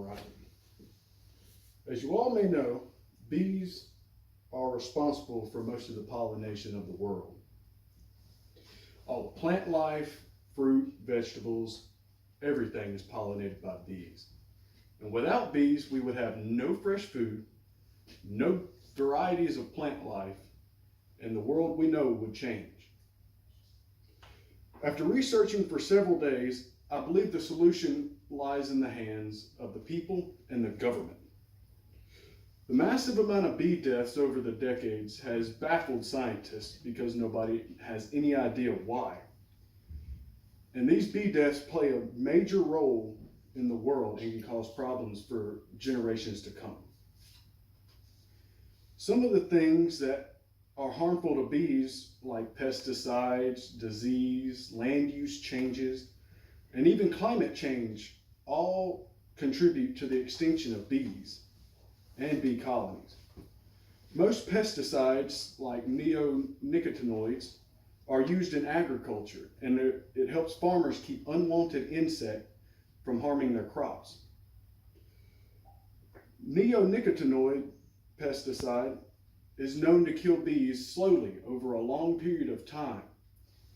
variety. As you all may know, bees are responsible for most of the pollination of the world. All the plant life, fruit, vegetables, everything is pollinated by bees. And without bees, we would have no fresh food, no varieties of plant life, and the world we know would change. After researching for several days, I believe the solution lies in the hands of the people and the government. The massive amount of bee deaths over the decades has baffled scientists because nobody has any idea why. And these bee deaths play a major role in the world and can cause problems for generations to come. Some of the things that are harmful to bees, like pesticides, disease, land use changes, and even climate change, all contribute to the extinction of bees and bee colonies. Most pesticides, like neonicotinoids, are used in agriculture, and it helps farmers keep unwanted insects from harming their crops. Neonicotinoid pesticide is known to kill bees slowly over a long period of time,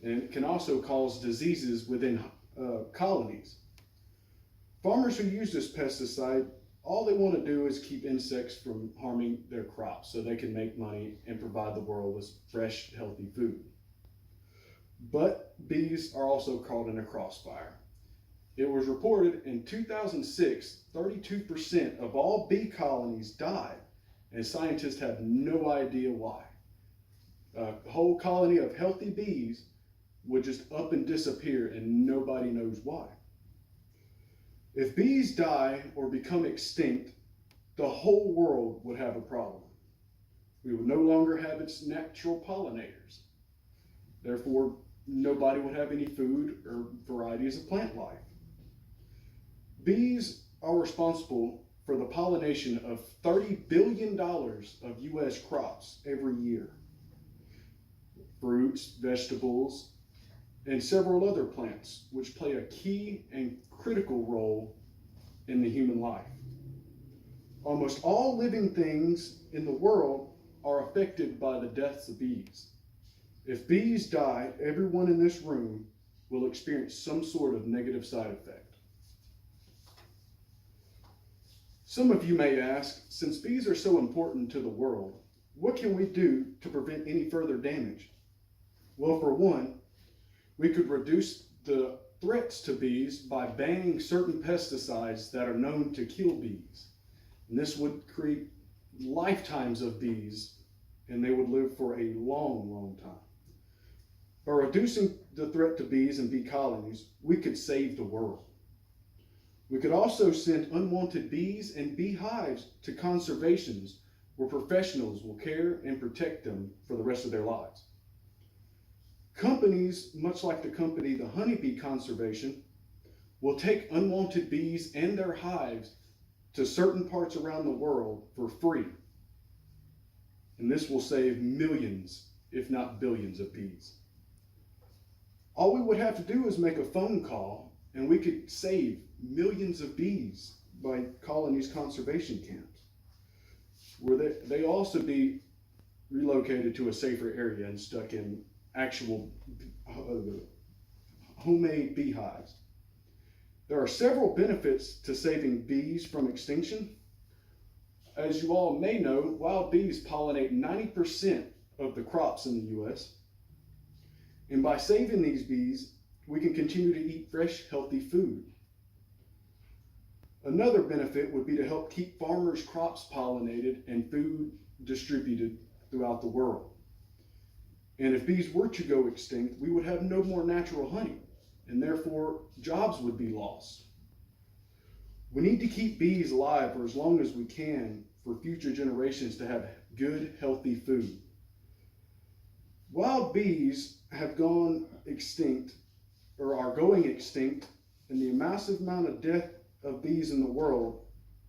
and it can also cause diseases within colonies. Farmers who use this pesticide, all they want to do is keep insects from harming their crops so they can make money and provide the world with fresh, healthy food. But bees are also caught in a crossfire. It was reported in 2006, 32% of all bee colonies died, and scientists have no idea why. A whole colony of healthy bees would just up and disappear, and nobody knows why. If bees die or become extinct, the whole world would have a problem. We would no longer have its natural pollinators. Therefore, nobody would have any food or varieties of plant life. Bees are responsible for the pollination of $30 billion of U.S. crops every year. Fruits, vegetables, and several other plants, which play a key and critical role in the human life. Almost all living things in the world are affected by the deaths of bees. If bees die, everyone in this room will experience some sort of negative side effect. Some of you may ask, since bees are so important to the world, what can we do to prevent any further damage? Well, for one, we could reduce the threats to bees by banning certain pesticides that are known to kill bees. And this would create lifetimes of bees, and they would live for a long, long time. By reducing the threat to bees and bee colonies, we could save the world. We could also send unwanted bees and beehives to conservations where professionals will care and protect them for the rest of their lives. Companies, much like the company the Honeybee Conservation, will take unwanted bees and their hives to certain parts around the world for free. And this will save millions, if not billions, of bees. All we would have to do is make a phone call, and we could save millions of bees by calling these conservation camps, where they also be relocated to a safer area and stuck in actual homemade beehives. There are several benefits to saving bees from extinction. As you all may know, wild bees pollinate 90% of the crops in the U.S. And by saving these bees, we can continue to eat fresh, healthy food. Another benefit would be to help keep farmers' crops pollinated and food distributed throughout the world. And if bees were to go extinct, we would have no more natural honey, and therefore jobs would be lost. We need to keep bees alive for as long as we can for future generations to have good, healthy food. Wild bees have gone extinct, or are going extinct, and the massive amount of death of bees in the world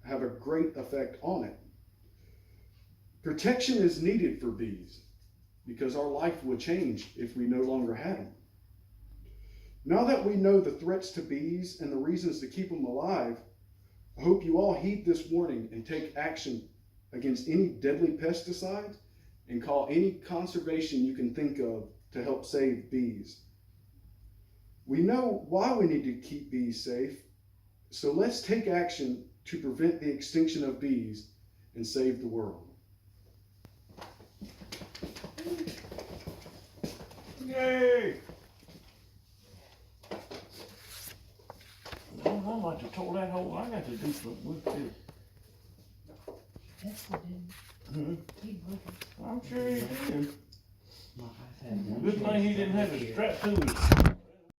have a great effect on it. Protection is needed for bees, because our life would change if we no longer had them. Now that we know the threats to bees and the reasons to keep them alive, I hope you all heed this warning and take action against any deadly pesticides and call any conservation you can think of to help save bees. We know why we need to keep bees safe, so let's take action to prevent the extinction of bees and save the world. Yay! I might have tore that hole. I got to do something with this. That's what he broke it. I'm sure he did. My iPad. Good thing he didn't have it strapped to his